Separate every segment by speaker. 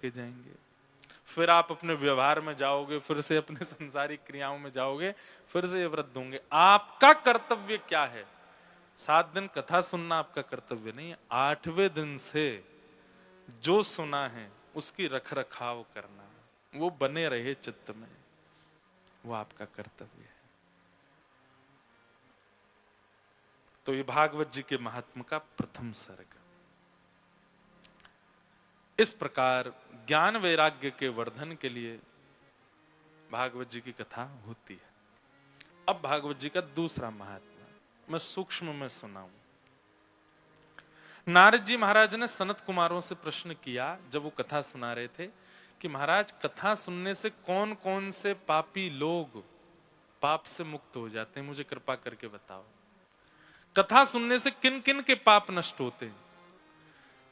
Speaker 1: के जाएंगे, फिर आप अपने व्यवहार में जाओगे, फिर से अपने संसारिक क्रियाओं में जाओगे, फिर से ये व्रत होंगे। आपका कर्तव्य क्या है? 7 दिन कथा सुनना आपका कर्तव्य नहीं है। 8वें दिन से जो सुना है उसकी रख रखाव करना, वो बने रहे चित्त में, वो आपका कर्तव्य है। तो ये भागवत जी के महात्म का प्रथम सर्ग। इस प्रकार ज्ञान वैराग्य के वर्धन के लिए भागवत जी की कथा होती है। अब भागवत जी का दूसरा महात्मा मैं सूक्ष्म में सुनाऊं। नारद जी महाराज ने सनत कुमारों से प्रश्न किया जब वो कथा सुना रहे थे कि महाराज, कथा सुनने से कौन कौन से पापी लोग पाप से मुक्त हो जाते हैं, मुझे कृपा करके बताओ। कथा सुनने से किन किन के पाप नष्ट होते हैं?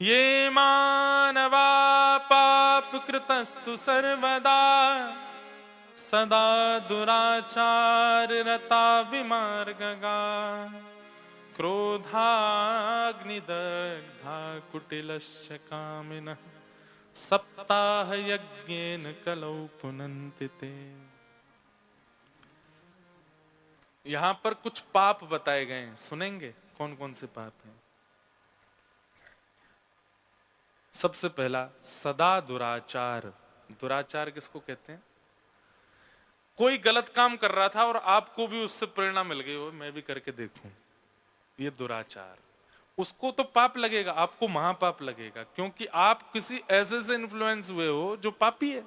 Speaker 1: ये मानवा पाप कृतस्तु सर्वदा सदा दुराचार रता विमार्गगा क्रोधाग्निदग्धा कुटिलश्च कामिनः सप्ताह यज्ञेन कलौ पुनन्ति ते। यहां पर कुछ पाप बताए गए हैं, सुनेंगे कौन कौन से पाप हैं। सबसे पहला सदा दुराचार। दुराचार किसको कहते हैं? कोई गलत काम कर रहा था और आपको भी उससे प्रेरणा मिल गई हो, मैं भी करके देखूं, ये दुराचार। उसको तो पाप लगेगा, आपको महापाप लगेगा, क्योंकि आप किसी ऐसे से इन्फ्लुएंस हुए हो जो पापी है।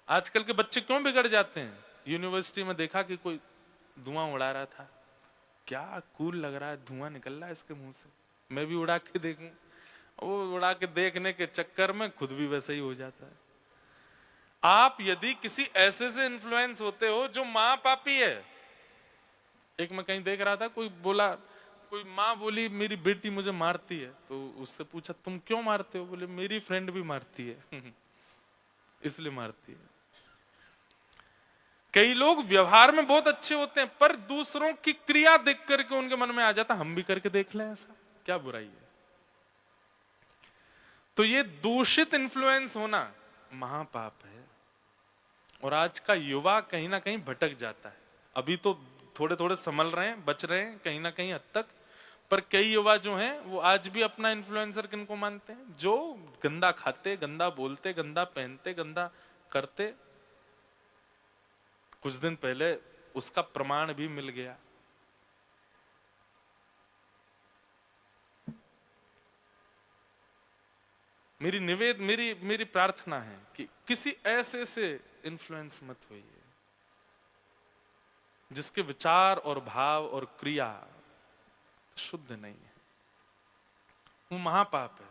Speaker 1: आजकल के बच्चे क्यों बिगड़ जाते हैं? यूनिवर्सिटी में देखा कि कोई धुआं उड़ा रहा था, क्या कूल लग रहा है, धुआं निकल रहा है इसके मुंह से, मैं भी उड़ा के देखूं। वो उड़ा के देखने के चक्कर में खुद भी वैसे ही हो जाता है। आप यदि किसी ऐसे से इन्फ्लुएंस होते हो जो मां पापी है। एक मैं कहीं देख रहा था, कोई बोला, कोई माँ बोली मेरी बेटी मुझे मारती है, तो उससे पूछा तुम क्यों मारते हो? बोले मेरी फ्रेंड भी मारती है इसलिए मारती है। कई लोग व्यवहार में बहुत अच्छे होते हैं, पर दूसरों की क्रिया देख करके उनके मन में आ जाता हम भी करके देख लें, ऐसा क्या बुराई है? तो ये दूषित इन्फ्लुएंस होना महापाप है। और आज का युवा कहीं ना कहीं भटक जाता है। अभी तो थोड़े थोड़े संभल रहे हैं, बच रहे हैं कहीं ना कहीं हद तक, पर कई युवा जो हैं वो आज भी अपना इन्फ्लुएंसर किनको मानते हैं? जो गंदा खाते, गंदा बोलते, गंदा पहनते, गंदा करते। कुछ दिन पहले उसका प्रमाण भी मिल गया। मेरी प्रार्थना है कि किसी ऐसे से इन्फ्लुएंस मत होइए जिसके विचार और भाव और क्रिया शुद्ध नहीं है, वो महापाप है।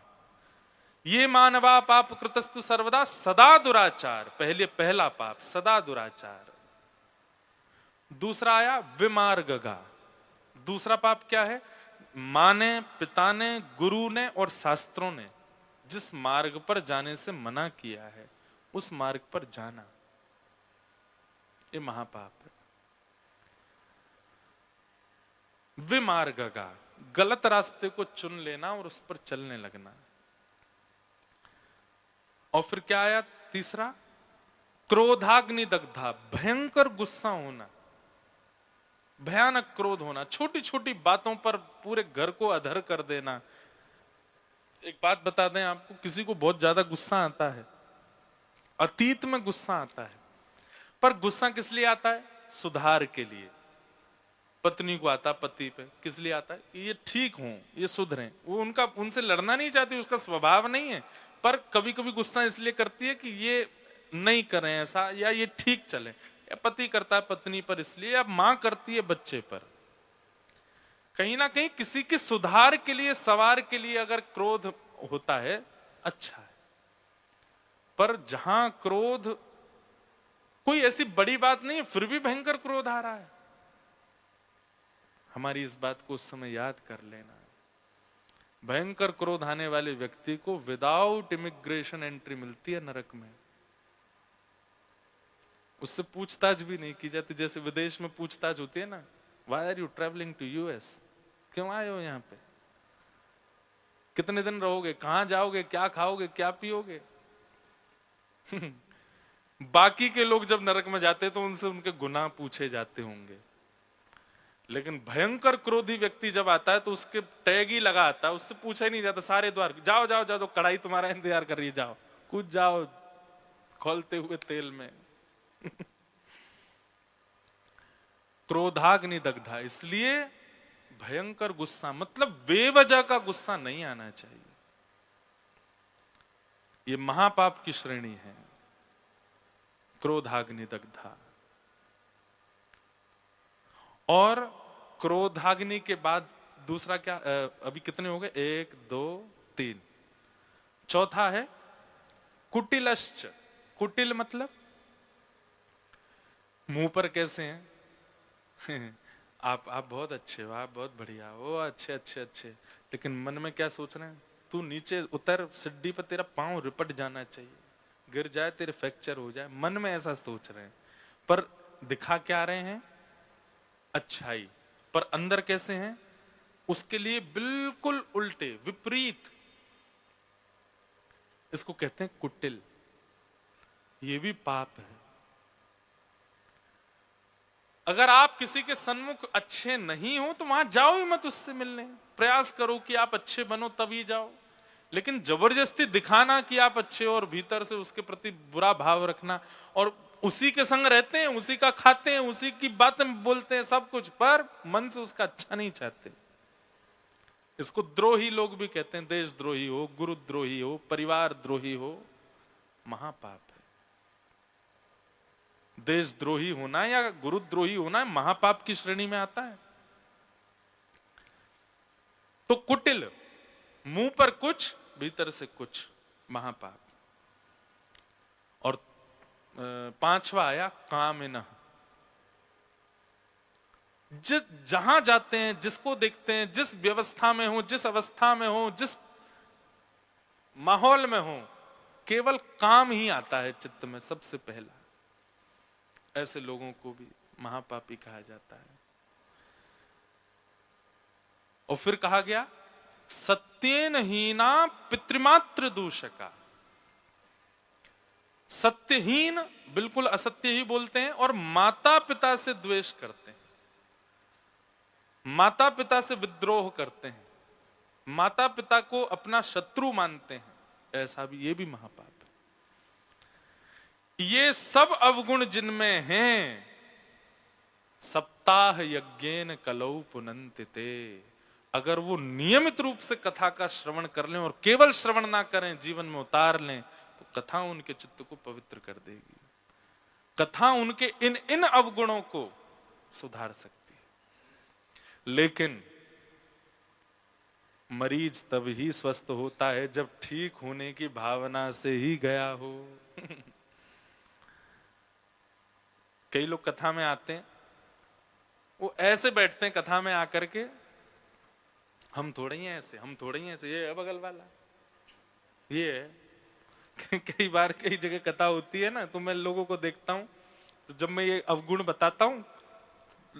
Speaker 1: ये मानवा पाप कृतस्तु सर्वदा सदा दुराचार। पहला पाप सदा दुराचार। दूसरा आया विमार्गगा। दूसरा पाप क्या है? मां ने, पिता ने, गुरु ने और शास्त्रों ने जिस मार्ग पर जाने से मना किया है उस मार्ग पर जाना, ये महापाप है। विमार्गगा, गलत रास्ते को चुन लेना और उस पर चलने लगना। और फिर क्या आया? तीसरा क्रोधाग्नि दग्धा, भयंकर गुस्सा होना, भयानक क्रोध होना, छोटी छोटी बातों पर पूरे घर को अधर कर देना। एक बात बता दें आपको, किसी को बहुत ज्यादा गुस्सा आता है, अतीत में गुस्सा आता है, पर गुस्सा किस लिए आता है? सुधार के लिए। पत्नी को आता पति पे, किस लिए आता है? ये ठीक हो, ये सुधरें। वो उनसे लड़ना नहीं चाहती, उसका स्वभाव नहीं है, पर कभी कभी गुस्सा इसलिए करती है कि ये नहीं करें ऐसा, या ये ठीक चले। या पति करता है पत्नी पर इसलिए, या मां करती है बच्चे पर। कहीं ना कहीं किसी के सुधार के लिए, सवार के लिए अगर क्रोध होता है, अच्छा है। पर जहां क्रोध कोई ऐसी बड़ी बात नहीं है, फिर भी भयंकर क्रोध आ रहा है, हमारी इस बात को उस समय याद कर लेना। भयंकर क्रोध आने वाले व्यक्ति को विदाउट इमिग्रेशन एंट्री मिलती है नरक में। उससे पूछताछ भी नहीं की जाती, जैसे विदेश में पूछताछ होती है ना, why are you travelling to US, क्यों आए हो यहाँ पे? कितने दिन रहोगे, कहां जाओगे, क्या खाओगे, क्या पियोगे? बाकी के लोग जब नरक में जाते तो उनसे उनके गुनाह पूछे जाते होंगे, लेकिन भयंकर क्रोधी व्यक्ति जब आता है तो उसके टैग ही लगा आता है, उससे पूछा ही नहीं जाता। सारे द्वार जाओ जाओ जाओ, तो कढ़ाई तुम्हारा इंतजार कर रही है, जाओ कूद जाओ खोलते हुए तेल में। क्रोधाग्नि दग्धा, इसलिए भयंकर गुस्सा मतलब बेवजह का गुस्सा नहीं आना चाहिए। ये महापाप की श्रेणी है, क्रोधाग्नि दग्धा। और क्रोधाग्नि के बाद दूसरा क्या, अभी कितने हो गए, 1 2 3, चौथा है कुटिलश्च। कुटिल मतलब मुंह पर कैसे हैं? आप बहुत अच्छे हो, आप बहुत बढ़िया हो, अच्छे अच्छे अच्छे, लेकिन मन में क्या सोच रहे हैं? तू नीचे उतर, सिड्डी पर तेरा पांव रिपट जाना चाहिए, गिर जाए तेरे फ्रैक्चर हो जाए, मन में ऐसा सोच रहे हैं। पर दिखा क्या रहे हैं? अच्छाई, पर अंदर कैसे हैं? उसके लिए बिल्कुल उल्टे, विपरीत। इसको कहते हैं कुटिल। ये भी पाप है। अगर आप किसी के सन्मुख अच्छे नहीं हो तो वहां जाओ ही मत उससे मिलने। प्रयास करो कि आप अच्छे बनो तभी जाओ, लेकिन जबरदस्ती दिखाना कि आप अच्छे हो और भीतर से उसके प्रति बुरा भाव रखना, और उसी के संग रहते हैं, उसी का खाते हैं, उसी की बातें बोलते हैं, सब कुछ, पर मन से उसका अच्छा नहीं चाहते। इसको द्रोही लोग भी कहते हैं। देशद्रोही हो, गुरुद्रोही हो, परिवार द्रोही हो, महापाप है। देशद्रोही होना या गुरुद्रोही होना महापाप की श्रेणी में आता है। तो कुटिल, मुंह पर कुछ भीतर से कुछ, महापाप। और 5वां आया कामिनः। जहां जाते हैं, जिसको देखते हैं, जिस व्यवस्था में हो, जिस अवस्था में हो, जिस माहौल में हो, केवल काम ही आता है चित्त में सबसे पहला। ऐसे लोगों को भी महापापी कहा जाता है। और फिर कहा गया सत्येन हीना पितृमात्र दूषका। सत्यहीन, बिल्कुल असत्य ही बोलते हैं, और माता पिता से द्वेष करते हैं, माता पिता से विद्रोह करते हैं, माता पिता को अपना शत्रु मानते हैं, ऐसा भी, ये भी महापाप है। ये सब अवगुण जिनमें हैं, सप्ताह यज्ञेन कलौ पुनन्तिते। अगर वो नियमित रूप से कथा का श्रवण कर लें, और केवल श्रवण ना करें, जीवन में उतार लें, तो कथा उनके चित्त को पवित्र कर देगी। कथा उनके इन इन अवगुणों को सुधार सकती है। लेकिन मरीज तब ही स्वस्थ होता है जब ठीक होने की भावना से ही गया हो। कई लोग कथा में आते हैं, वो ऐसे बैठते हैं कथा में आकर के, हम थोड़े ही ऐसे, हम थोड़े ही ऐसे, ये है बगल वाला, ये है। कई बार कई जगह कथा होती है ना, तो मैं लोगों को देखता हूं, तो जब मैं ये अवगुण बताता हूं,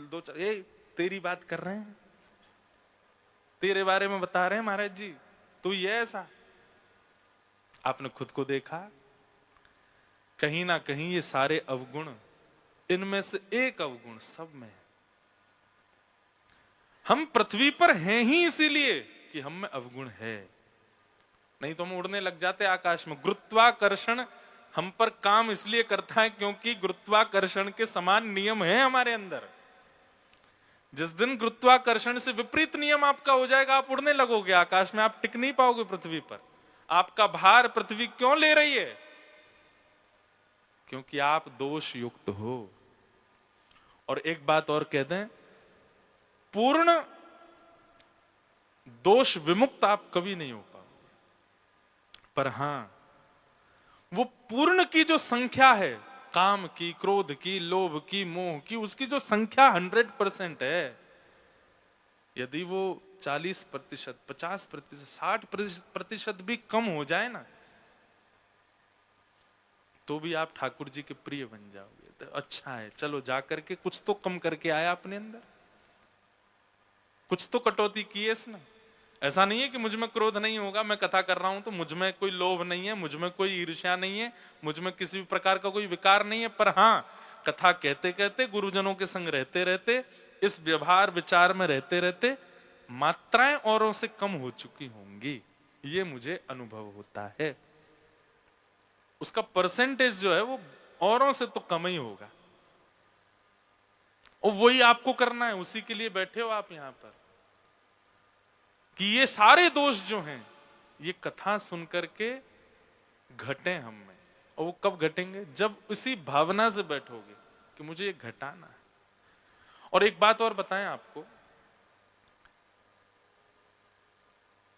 Speaker 1: दो चार, ये तेरी बात कर रहे हैं, तेरे बारे में बता रहे हैं महाराज जी, तो ये ऐसा। आपने खुद को देखा, कहीं ना कहीं ये सारे अवगुण, इनमें से एक अवगुण सब में है। हम पृथ्वी पर हैं ही इसीलिए कि हम में अवगुण है, नहीं तो हम उड़ने लग जाते आकाश में। गुरुत्वाकर्षण हम पर काम इसलिए करता है क्योंकि गुरुत्वाकर्षण के समान नियम है हमारे अंदर। जिस दिन गुरुत्वाकर्षण से विपरीत नियम आपका हो जाएगा, आप उड़ने लगोगे आकाश में, आप टिक नहीं पाओगे पृथ्वी पर। आपका भार पृथ्वी क्यों ले रही है? क्योंकि आप दोष युक्त हो। और एक बात और कह दें, पूर्ण दोष विमुक्त आप कभी नहीं हो पाओगे। पर हां, वो पूर्ण की जो संख्या है, काम की, क्रोध की, लोभ की, मोह की, उसकी जो संख्या 100% है, यदि वो 40%, 50%, 60% भी कम हो जाए ना, तो भी आप ठाकुर जी के प्रिय बन जाओगे। तो अच्छा है, चलो जाकर के कुछ तो कम करके आया अपने अंदर, कुछ तो कटौती की है इसने। ऐसा नहीं है कि मुझ में क्रोध नहीं होगा, मैं कथा कर रहा हूं तो मुझ में कोई लोभ नहीं है, मुझ में कोई ईर्ष्या नहीं है, मुझ में किसी भी प्रकार का कोई विकार नहीं है। पर हाँ, कथा कहते कहते, गुरुजनों के संग रहते रहते, इस व्यवहार विचार में रहते रहते मात्राएं औरों से कम हो चुकी होंगी, ये मुझे अनुभव होता है। उसका परसेंटेज जो है वो औरों से तो कम ही होगा, और वही आपको करना है, उसी के लिए बैठे हो आप यहां पर, कि ये सारे दोष जो हैं ये कथा सुनकर के घटे हम में। और वो कब घटेंगे? जब इसी भावना से बैठोगे कि मुझे ये घटाना है। और एक बात और बताएं आपको,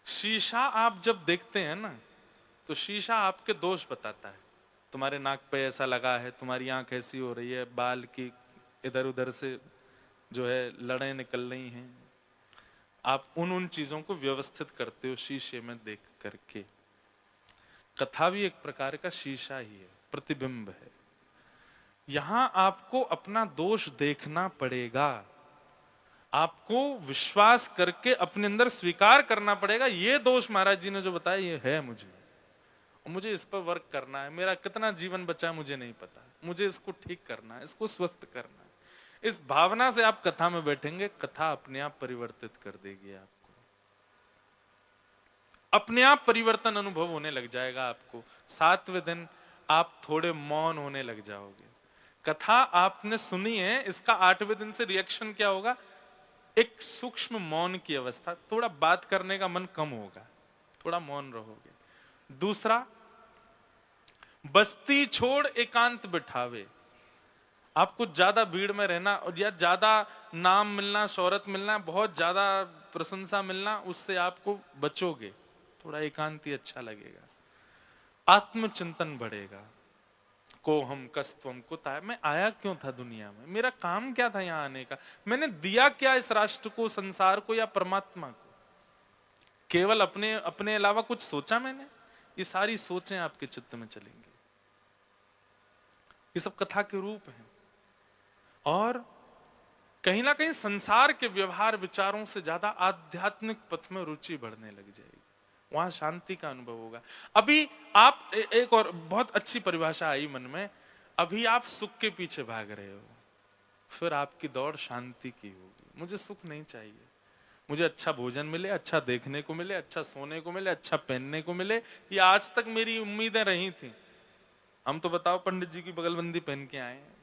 Speaker 1: शीशा आप जब देखते हैं ना, तो शीशा आपके दोष बताता है। तुम्हारे नाक पे ऐसा लगा है, तुम्हारी आंख ऐसी हो रही है, बाल की इधर उधर से जो है लड़ें निकल रही हैं। आप उन चीजों को व्यवस्थित करते हो शीशे में देख करके। कथा भी एक प्रकार का शीशा ही है, प्रतिबिंब है। यहां आपको अपना दोष देखना पड़ेगा, आपको विश्वास करके अपने अंदर स्वीकार करना पड़ेगा, ये दोष महाराज जी ने जो बताया ये है मुझे, और मुझे इस पर वर्क करना है। मेरा कितना जीवन बचा मुझे नहीं पता, मुझे इसको ठीक करना है, इसको स्वस्थ करना है। इस भावना से आप कथा में बैठेंगे, कथा अपने आप परिवर्तित कर देगी आपको, अपने आप परिवर्तन अनुभव होने लग जाएगा आपको। 7वें दिन आप थोड़े मौन होने लग जाओगे। कथा आपने सुनी है, इसका 8वें दिन से रिएक्शन क्या होगा? एक सूक्ष्म मौन की अवस्था, थोड़ा बात करने का मन कम होगा, थोड़ा मौन रहोगे। दूसरा, बस्ती छोड़ एकांत बिठावे। आपको ज्यादा भीड़ में रहना और या ज्यादा नाम मिलना, शोहरत मिलना, बहुत ज्यादा प्रशंसा मिलना, उससे आपको बचोगे। थोड़ा एकांती अच्छा लगेगा, आत्मचिंतन बढ़ेगा। को हम कस्तवम कुतः, मैं आया क्यों था दुनिया में, मेरा काम क्या था यहां आने का, मैंने दिया क्या इस राष्ट्र को, संसार को या परमात्मा को? केवल अपने अपने अलावा कुछ सोचा मैंने? ये सारी सोचें आपके चित्त में चलेंगी। ये सब कथा के रूप हैं। और कहीं ना कहीं संसार के व्यवहार विचारों से ज्यादा आध्यात्मिक पथ में रुचि बढ़ने लग जाएगी, वहां शांति का अनुभव होगा। अभी आप एक और बहुत अच्छी परिभाषा आई मन में, अभी आप सुख के पीछे भाग रहे हो, फिर आपकी दौड़ शांति की होगी। मुझे सुख नहीं चाहिए, मुझे अच्छा भोजन मिले, अच्छा देखने को मिले, अच्छा सोने को मिले, अच्छा पहनने को मिले, ये आज तक मेरी उम्मीदें रही थी। हम तो बताओ पंडित जी की बगलबंदी पहन के आए हैं,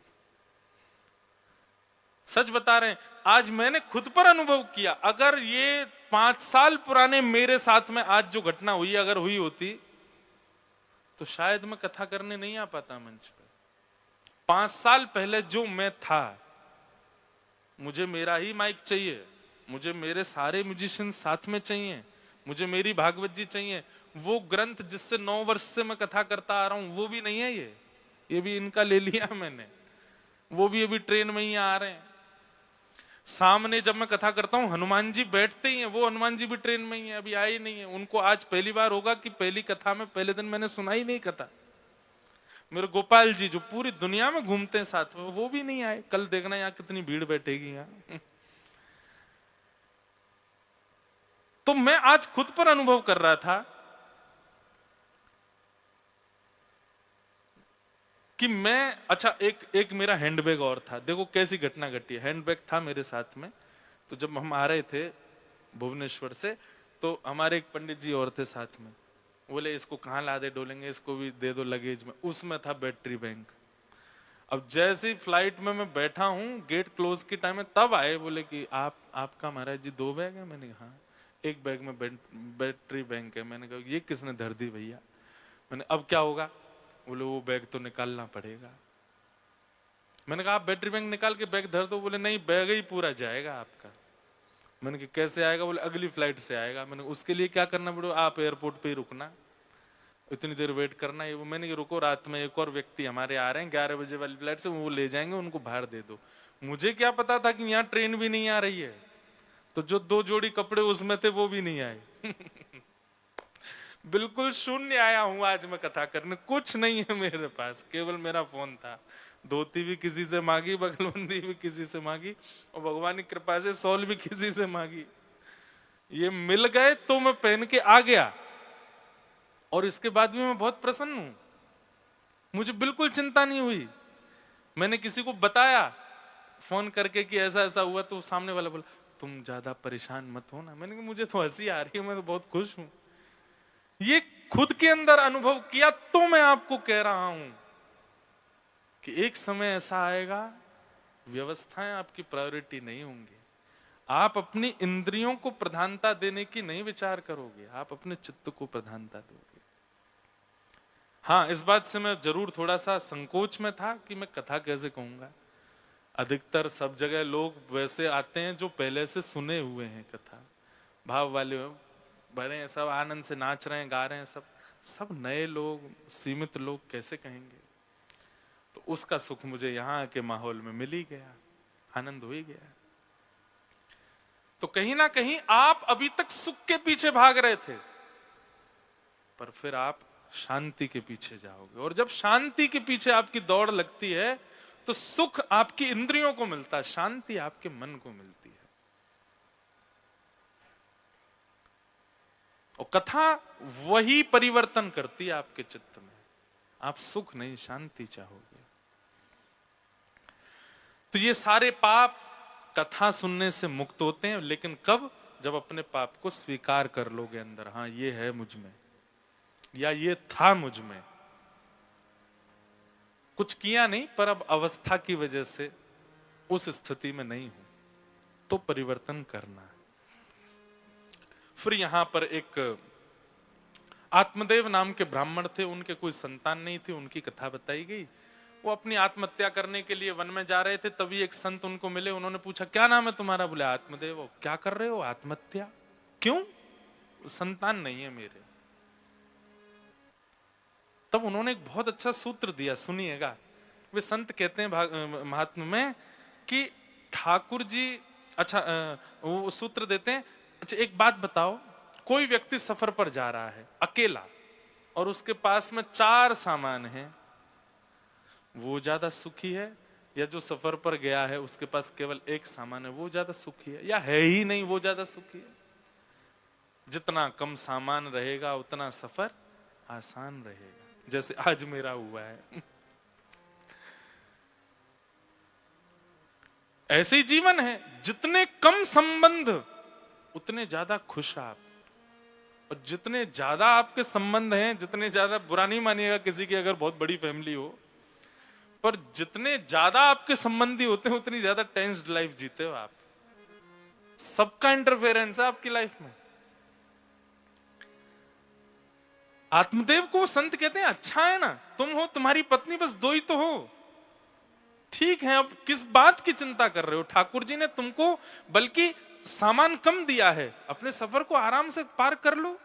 Speaker 1: सच बता रहे हैं। आज मैंने खुद पर अनुभव किया, अगर ये 5 साल पुराने मेरे साथ में आज जो घटना हुई अगर हुई होती, तो शायद मैं कथा करने नहीं आ पाता मंच पर। 5 साल पहले जो मैं था, मुझे मेरा ही माइक चाहिए, मुझे मेरे सारे म्यूजिशियन साथ में चाहिए, मुझे मेरी भागवत जी चाहिए, वो ग्रंथ जिससे 9 वर्ष से मैं कथा करता आ रहा हूं वो भी नहीं है, ये भी इनका ले लिया मैंने, वो भी अभी ट्रेन में ही आ रहे हैं। सामने जब मैं कथा करता हूं हनुमान जी बैठते ही हैं, वो हनुमान जी भी ट्रेन में ही है, अभी आए ही नहीं है। उनको आज पहली बार होगा कि पहली कथा में पहले दिन मैंने सुनाई नहीं कथा। मेरे गोपाल जी जो पूरी दुनिया में घूमते हैं साथ में, वो भी नहीं आए। कल देखना यहाँ कितनी भीड़ बैठेगी यहाँ। तो मैं आज खुद पर अनुभव कर रहा था कि मैं, अच्छा एक मेरा हैंडबैग और था। देखो कैसी घटना घटी है। हैंडबैग था मेरे साथ में, तो जब हम आ रहे थे भुवनेश्वर से, तो हमारे एक पंडित जी और थे साथ में। बोले इसको कहाँ लादे डोलेंगे, इसको भी दे दो लगेज में। उसमें था बैटरी बैंक। अब जैसे ही फ्लाइट में मैं बैठा हूँ, गेट क्लोज के टाइम में तब आए, बोले कि आपका महाराज जी 2 बैग है? मैंने कहा हाँ। एक बैग में बैटरी बैंक है। मैंने कहा ये किसने धर दी भैया? मैंने अब क्या होगा? बोले वो बैग तो निकालना पड़ेगा। मैंने कहा आप बैटरी बैंक निकाल के बैग धर दो। बोले नहीं, बैग ही पूरा जाएगा आपका। मैंने कहा कैसे आएगा? बोले अगली फ्लाइट से आएगा। मैंने उसके लिए क्या करना पड़ेगा? आप एयरपोर्ट पे ही रुकना, इतनी देर वेट करना है। मैंने कहा रुको, रात में एक और व्यक्ति हमारे आ रहे हैं 11 बजे वाली फ्लाइट से, वो ले जाएंगे, उनको बाहर दे दो। मुझे क्या पता था कि यहाँ ट्रेन भी नहीं आ रही है, तो जो 2 जोड़ी कपड़े उसमें थे वो भी नहीं आए। बिल्कुल शून्य आया हूं आज मैं कथा करने, कुछ नहीं है मेरे पास, केवल मेरा फोन था। धोती भी किसी से मांगी, बगलबंदी भी किसी से मांगी, और भगवान की कृपा से शॉल भी किसी से मांगी। ये मिल गए तो मैं पहन के आ गया, और इसके बाद भी मैं बहुत प्रसन्न हूं, मुझे बिल्कुल चिंता नहीं हुई। मैंने किसी को बताया फोन करके कि ऐसा ऐसा हुआ, तो सामने वाला बोला तुम ज्यादा परेशान मत हो ना। मैंने कहा मुझे तो हंसी आ रही है, मैं तो बहुत खुश हूं। ये खुद के अंदर अनुभव किया, तो मैं आपको कह रहा हूं कि एक समय ऐसा आएगा, व्यवस्थाएं आपकी प्रायोरिटी नहीं होंगी। आप अपनी इंद्रियों को प्रधानता देने की नहीं विचार करोगे, आप अपने चित्त को प्रधानता दोगे। हाँ, इस बात से मैं जरूर थोड़ा सा संकोच में था कि मैं कथा कैसे कहूंगा। अधिकतर सब जगह लोग वैसे आते हैं जो पहले से सुने हुए हैं कथा, भाव वाले बड़े हैं, सब आनंद से नाच रहे हैं, गा रहे हैं, सब नए लोग, सीमित लोग कैसे कहेंगे। तो उसका सुख मुझे यहाँ के माहौल में मिल ही गया, आनंद हो ही गया। तो कहीं ना कहीं आप अभी तक सुख के पीछे भाग रहे थे, पर फिर आप शांति के पीछे जाओगे, और जब शांति के पीछे आपकी दौड़ लगती है तो सुख आपकी इंद्रियों को मिलता है, शांति आपके मन को मिलती है। और कथा वही परिवर्तन करती है आपके चित्त में, आप सुख नहीं शांति चाहोगे। तो ये सारे पाप कथा सुनने से मुक्त होते हैं, लेकिन कब? जब अपने पाप को स्वीकार कर लोगे अंदर, हाँ ये है मुझ में, या ये था मुझ में, कुछ किया नहीं पर अब अवस्था की वजह से उस स्थिति में नहीं हूं, तो परिवर्तन करना है। फिर यहां पर एक आत्मदेव नाम के ब्राह्मण थे, उनके कोई संतान नहीं थी, उनकी कथा बताई गई। वो अपनी आत्महत्या करने के लिए वन में जा रहे थे, तभी एक संत उनको मिले, उन्होंने पूछा क्या नाम है तुम्हारा? बोले आत्मदेव। क्या कर रहे हो? आत्महत्या। क्यों? संतान नहीं है मेरे। तब उन्होंने एक बहुत अच्छा सूत्र दिया, सुनिएगा। वे संत कहते हैं महात्मा में कि ठाकुर जी, अच्छा वो सूत्र देते हैं, अच्छा एक बात बताओ, कोई व्यक्ति सफर पर जा रहा है अकेला और उसके पास में 4 सामान है, वो ज्यादा सुखी है या जो सफर पर गया है उसके पास केवल 1 सामान है, वो ज्यादा सुखी है, या है ही नहीं वो ज्यादा सुखी है? जितना कम सामान रहेगा उतना सफर आसान रहेगा, जैसे आज मेरा हुआ है। ऐसे ही जीवन है, जितने कम संबंध उतने ज्यादा खुश आप, और जितने ज्यादा आपके संबंध हैं, जितने ज्यादा, बुरा नहीं मानिएगा किसी की अगर बहुत बड़ी फैमिली हो, पर जितने ज्यादा आपके संबंधी होते हैं उतनी ज्यादा टेंस्ड लाइफ जीते हो आप। सबका इंटरफेरेंस है आपकी लाइफ में। आत्मदेव को संत कहते हैं अच्छा है ना, तुम हो, तुम्हारी पत्नी, बस 2 ही तो हो, ठीक है, अब किस बात की चिंता कर रहे हो? ठाकुर जी ने तुमको बल्कि सामान कम दिया है, अपने सफर को आराम से पार कर लो,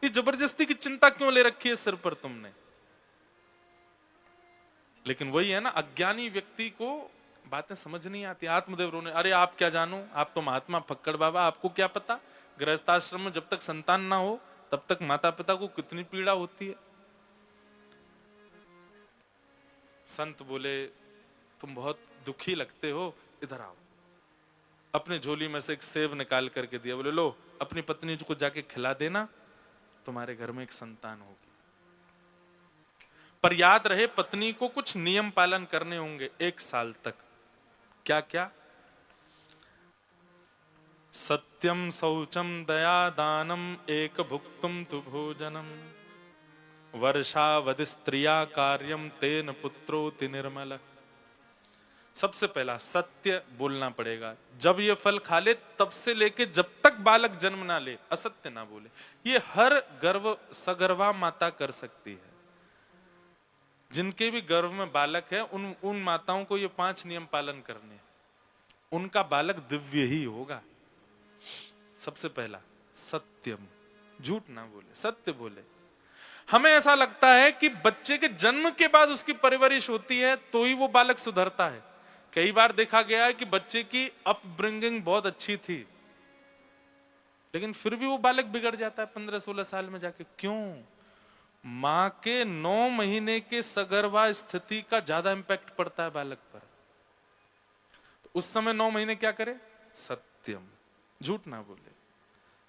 Speaker 1: ये जबरदस्ती की चिंता क्यों ले रखी है सिर पर तुमने? लेकिन वही है ना, अज्ञानी व्यक्ति को बातें समझ नहीं आती। आत्मदेव रोने, अरे आप क्या जानो, आप तो महात्मा फक्कड़ बाबा, आपको क्या पता, गृहस्थाश्रम में जब तक संतान ना हो तब तक माता पिता को कितनी पीड़ा होती है। संत बोले तुम बहुत दुखी लगते हो, इधर आओ। अपने झोली में से एक सेब निकाल करके दिया, बोले लो अपनी पत्नी को जाके खिला देना, तुम्हारे घर में एक संतान होगी। पर याद रहे पत्नी को कुछ नियम पालन करने होंगे 1 साल तक। क्या क्या? सत्यम शौचम दया दानम एक भुक्तुम तु भोजनम वर्षावधि स्त्रिया कार्यम तेन पुत्रोति निर्मल। सबसे पहला सत्य बोलना पड़ेगा, जब ये फल खा ले तब से लेके जब तक बालक जन्म ना ले असत्य ना बोले। ये हर गर्भ सगर्भा माता कर सकती है, जिनके भी गर्भ में बालक है उन माताओं को ये 5 नियम पालन करने, उनका बालक दिव्य ही होगा। सबसे पहला सत्यम, झूठ ना बोले, सत्य बोले। हमें ऐसा लगता है कि बच्चे के जन्म के बाद उसकी परवरिश होती है तो ही वो बालक सुधरता है। कई बार देखा गया है कि बच्चे की अपब्रिंगिंग बहुत अच्छी थी, लेकिन फिर भी वो बालक बिगड़ जाता है 15-16 साल में जाके। क्यों? मां के 9 महीने के सगर्भा स्थिति का ज्यादा इंपैक्ट पड़ता है बालक पर। तो उस समय 9 महीने क्या करे? सत्यम, झूठ ना बोले।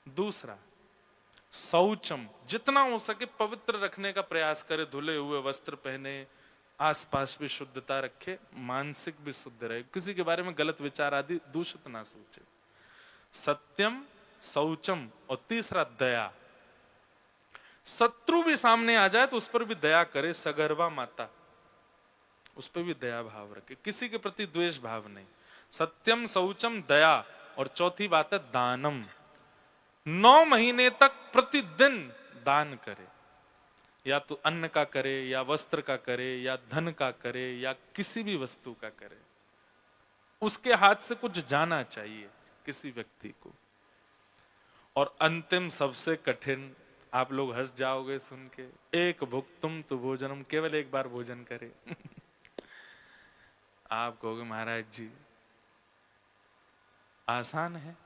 Speaker 1: दूसरा शौचम, जितना हो सके पवित्र रखने का प्रयास करे, धुले हुए वस्त्र पहने, आसपास भी शुद्धता रखे, मानसिक भी शुद्ध रहे, किसी के बारे में गलत विचार आदि दूषित ना सोचे। सत्यम, शौचम, और तीसरा दया। शत्रु भी सामने आ जाए तो उस पर भी दया करे, सगर्भा माता, उस पर भी दया भाव रखे, किसी के प्रति द्वेष भाव नहीं। सत्यम, शौचम, दया, और चौथी बात है दानम। 9 महीने तक प्रतिदिन दान करे, या तो अन्न का करे, या वस्त्र का करे, या धन का करे, या किसी भी वस्तु का करे, उसके हाथ से कुछ जाना चाहिए किसी व्यक्ति को। और अंतिम सबसे कठिन, आप लोग हंस जाओगे सुन के, एक भुक्तुम तु भोजनम, केवल एक बार भोजन करे। आप कहोगे महाराज जी आसान है,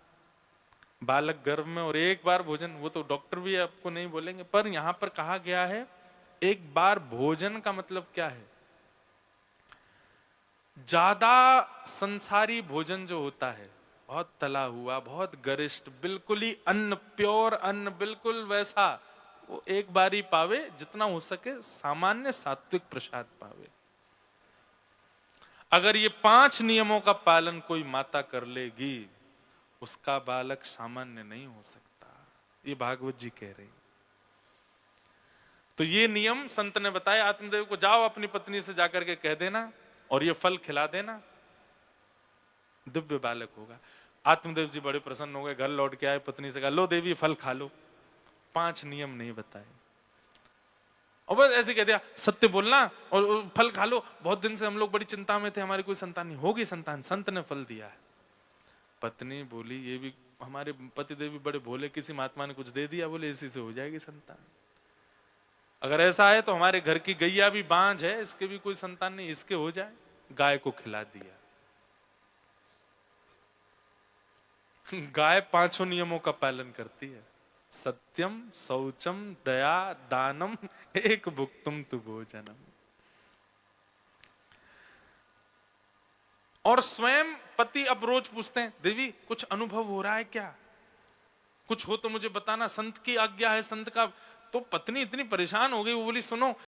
Speaker 1: बालक गर्भ में और एक बार भोजन, वो तो डॉक्टर भी आपको नहीं बोलेंगे, पर यहां पर कहा गया है एक बार भोजन का मतलब क्या है? ज्यादा संसारी भोजन जो होता है, बहुत तला हुआ, बहुत गरिष्ठ, बिल्कुल ही अन्न, प्योर अन्न, बिल्कुल वैसा, वो एक बार ही पावे, जितना हो सके सामान्य सात्विक प्रसाद पावे। अगर ये 5 नियमों का पालन कोई माता कर लेगी, उसका बालक सामान्य नहीं हो सकता, ये भागवत जी कह रहे। तो ये नियम संत ने बताया आत्मदेव को, जाओ अपनी पत्नी से जाकर के कह देना और ये फल खिला देना, दिव्य बालक होगा। आत्मदेव जी बड़े प्रसन्न हो गए, घर लौट के आए, पत्नी से कहा लो देवी फल खा लो। 5 नियम नहीं बताए और बस ऐसे कह दिया सत्य बोलना और फल खा लो, बहुत दिन से हम लोग बड़ी चिंता में थे, हमारी कोई संतान नहीं होगी, संतान संत ने फल दिया है। पत्नी बोली ये भी हमारे पति देवी बड़े भोले, किसी महात्मा ने कुछ दे दिया, बोले इसी से हो जाएगी संतान। अगर ऐसा है तो हमारे घर की गैया भी बांझ है, इसके भी कोई संतान नहीं, इसके हो जाए। गाय को खिला दिया। गाय 5 नियमों का पालन करती है, सत्यम, शौचम, दया, दानम, एक भुक्तुम तु भोजनम। और स्वयं पति अब रोज पूछते हैं देवी कुछ अनुभव हो रहा है क्या, कुछ हो तो मुझे बताना, संत की आज्ञा है, संत का। तो पत्नी इतनी परेशान हो गई, वो बोली सुनो